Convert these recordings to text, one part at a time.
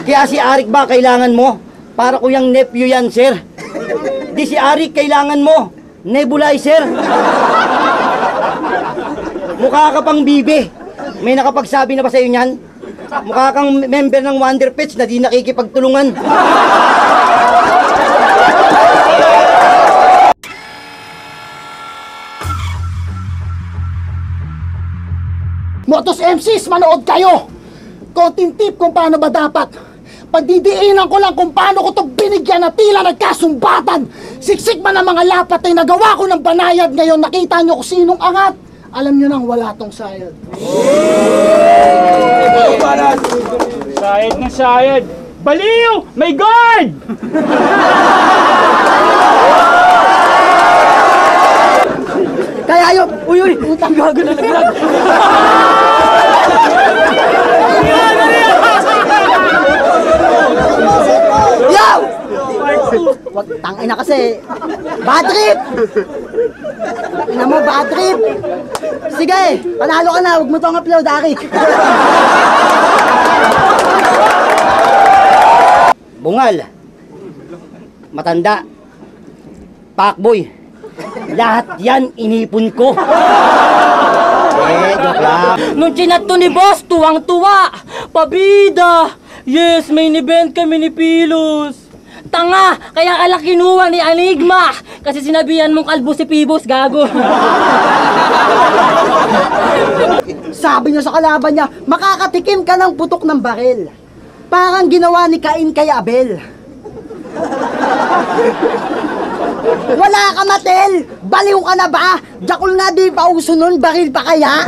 Kaya si Arik ba kailangan mo? Para ko yung nephew yan, sir. Di si Arik kailangan mo. Nebulizer. Mukha ka pang bibe. May nakapagsabi na ba sa'yo niyan? Mukha kang member ng Wonder Pets na di nakikipagtulungan. Motos MCs, manood kayo! Konting tip kung paano ba dapat. Pagdidiinan ko lang kung paano ko ito binigyan na tila nagkasumbatan. Siksik man ang mga lapat ay nagawa ko ng banayad. Ngayon nakita nyo kung sinong angat. Alam nyo nang wala tong sayad. Sayad na sayad. Baliw! May guard! Kaya yun, uy, utang gago na naglag. Yo! Wag, tangina kasi. Bad trip! Ina mo, bad trip! Sige, panalo ka na, huwag mo tong upload, Ari. Bungal. Matanda. Pakboy. Lahat yan inipon ko. Joke lang. Nung chinat to ni boss, tuwang-tuwa. Pabida. Yes, may event kami ni Pilos. Tanga, kaya kala kinuha ni Enigma. Kasi sinabihan mong kalbo si Pibos, gago. Sabi niya sa kalaban niya, makakatikim ka ng putok ng baril. Parang ginawa ni Cain kay Abel. Wala ka, Matel! Baliw ka na ba? Jakul nga di pa uso nun, baril pa kaya?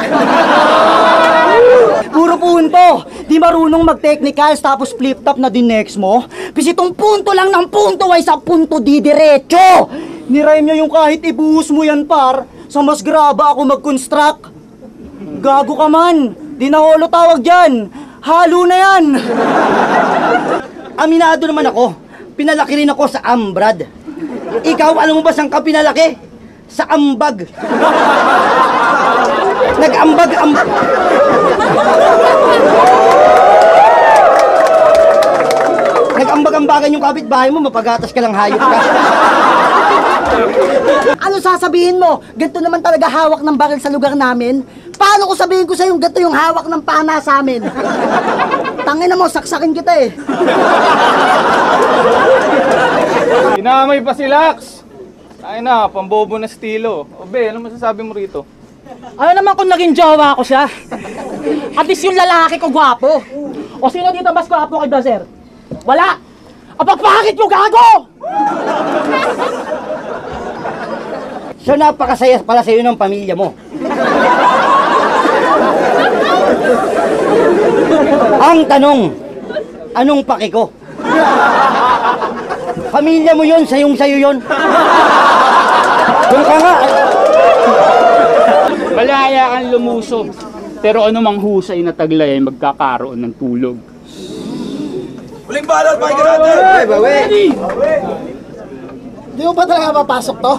Puro punto. Di marunong mag-technicals tapos flip-top na din next mo. Pisitong punto lang ng punto ay sa punto di diretso. Nirime niya yung kahit ibuhos mo yan, par. Sa mas graba ako mag-construct. Gago ka man. Di na holo tawag dyan. Halo na yan. Aminado naman ako. Pinalaki rin ako sa Ambrad. Ikaw, alam mo ba saan ka pinalaki? Sa ambag. Nag-ambag-ambag. Nag-ambag-ambagan yung kapitbahay mo, mapagatas ka lang, hayop ka. Ano sasabihin mo? Ganito naman talaga hawak ng baril sa lugar namin? Paano ko sabihin ko sa'yo ganito yung hawak ng pana sa amin? Tangina mo, saksakin kita eh. Inamay pa si Lax. Ay na, pambobo na estilo. Obe, ano masasabi mo rito? Ano naman kung naging jowa ko siya? At least yung lalaki ko gwapo. O sino dito mas gwapo kay Blazer? Wala! Apagpakit yung gago! So napakasaya pala sa'yo ng pamilya mo. Ang tanong, anong paki ko? Pamilya mo yun, sayong-sayo yun. Kung ka nga. Malaya kang lumusob. Pero anumang husay na taglay ay magkakaroon ng tulog. Huling balot, Mike Roger! Ready! Di mo ba talaga papasok to?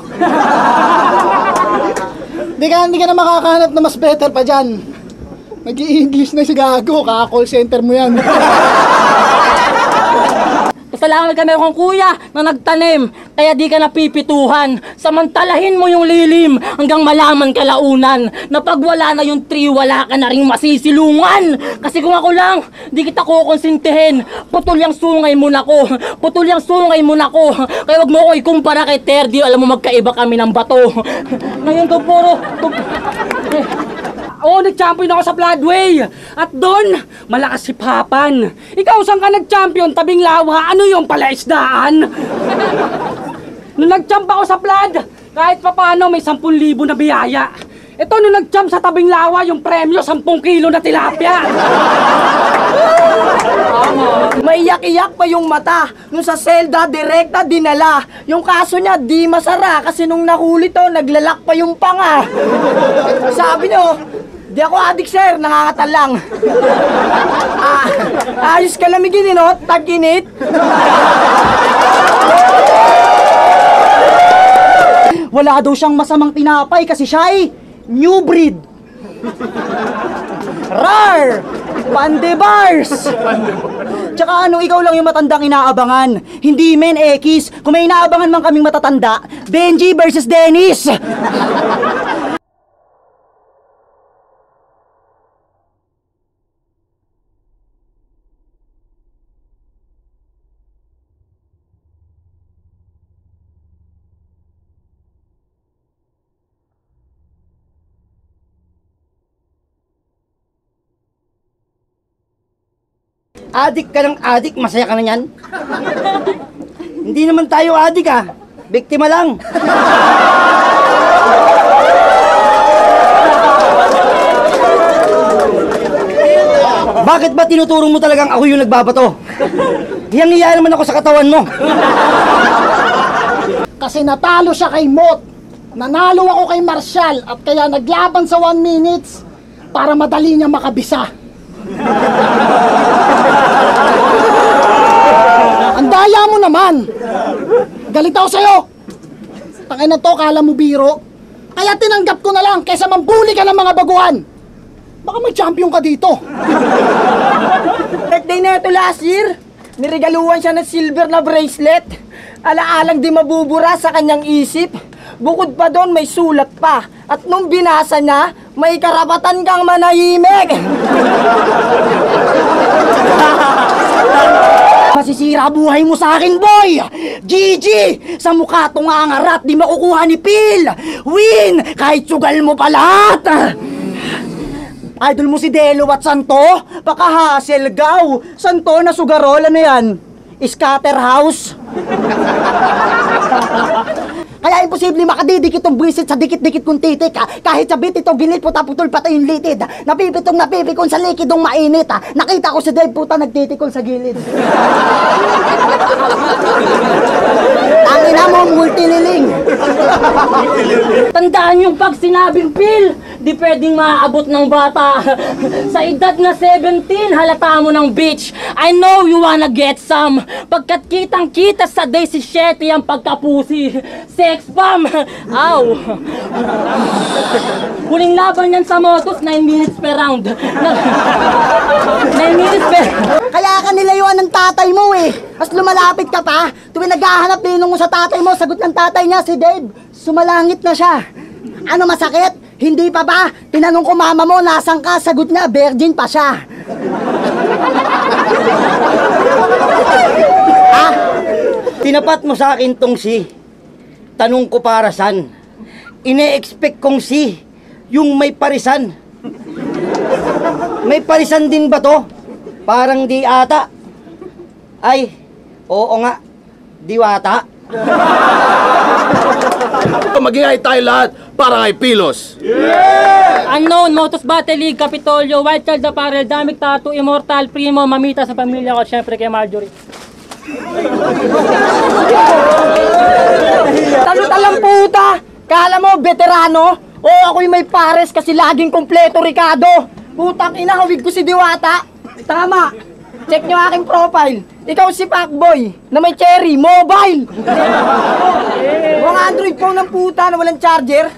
Hindi ka na makakahanap na mas better pa dyan. Nag-i-English na si gago, kaka-call center mo yan. Pasalamat kami kong kuya na nagtanim, kaya di ka napipituhan. Samantalahin mo yung lilim hanggang malaman kalaunan na pag wala na yung tree, wala ka na rin masisilungan. Kasi kung ako lang, di kita kukonsintihin. Putol yung sungay mo na ko. Putol yung sungay mo na ko. Kaya wag mo ko ikumpara kay Terdio. Alam mo, magkaiba kami ng bato. Ngayon ko puro... Oo, nag-champion ako sa Floodway. At doon, malakas si Papan. Ikaw, saan ka nag-champion? Tabing lawa, ano yung palaisdaan? Nung nag-champ ako sa Flood, kahit papano may 10,000 na biyaya. Ito, nung nag-champ sa tabing lawa, yung premyo, 10 kilo na tilapia. Maiyak-iyak pa yung mata. Nung sa selda, direkta dinala. Yung kaso niya, di masara. Kasi nung nahuli to, naglalak pa yung panga. Sabi nyo, di ako adik sir, nangangatal lang. Ayos ka lamigin, no? Tag-init. Wala daw siyang masamang tinapay kasi siya ay new breed. Rar! Pandebars! Tsaka anong ikaw lang yung matandang inaabangan? Hindi men, X. Kung may inaabangan man kaming matatanda, Benji versus Dennis! Adik ka ng adik, masaya ka na yan? Hindi naman tayo adik biktima lang. Bakit ba tinuturong mo talagang ako yung nagbabato? Hiyang-hiya naman ako sa katawan mo. Kasi natalo siya kay Mot. Nanalo ako kay Marshall at kaya naglaban sa 1 minutes para madali niya makabisa. Ang daya mo naman. Galit ako sa'yo. Tangin na to, kala mo biro. Kaya tinanggap ko na lang kaysa mambuli ka ng mga baguhan. Baka mag-champion ka dito. Birthday na ito last year. Niregaluhan siya ng silver na bracelet. Alaalang di mabubura sa kanyang isip. Bukod pa doon, may sulat pa. At nung binasa niya, may karapatan kang manahimik. Masisira buhay mo sa akin, boy! GG! Sa mukha to nga ang arat, di makukuha ni Phil! Win! Kahit sugal mo pa lahat! Idol mo si Delo at Santo? Baka Haselgaw. Santo na sugarol, ano yan? Scatterhouse? Kaya imposible makadidikit tong buwisit sa dikit-dikit kong titik kahit sa bit ito ginit puta putol pati yung litid. Napipikon sa likidong mainit Nakita ko si Dave puta nagtitikol sa gilid. Tangina mo, multililing. Tandaan yung pag sinabing Phil, di pwedeng maaabot ng bata. Sa edad na 17, halata mo ng bitch. I know you wanna get some. Pagkat kitang-kita sa day 17 ang pagkapusi. Sex bomb! Ow! Huling laban yan sa motos, 9 minutes per round. 9 minutes per... Kaya ka nilayuan ng tatay mo As lumalapit ka pa, tuwing naghahanap ninong mo sa tatay mo, sagot ng tatay niya si Dave, sumalangit na siya. Ano masakit? Hindi pa ba? Tinanong ko mama mo, nasan ka? Sagot niya, virgin pa siya. Tinapat mo sa akin tong si. Tanong ko para san. Ine-expect kong si. Yung may parisan. May parisan din ba to? Parang di ata. Ay, oo nga. Diwata. Mag-ingay tayo lahat para kay Pilos. Unknown, Motos Battle League, Capitolio, Wild Child Apparel, Damik Tattoo, Immortal, Primo, Mamita sa pamilya ko, syempre kay Marjorie. Talang puta! Kala mo, veterano? O ako'y may pares kasi laging kompleto, Ricardo. Putang ina, hawig ko si Diwata. Tama. Check nyo aking profile. Ikaw si Pacboy na may cherry, mobile. Mga Android phone ng puta na walang charger.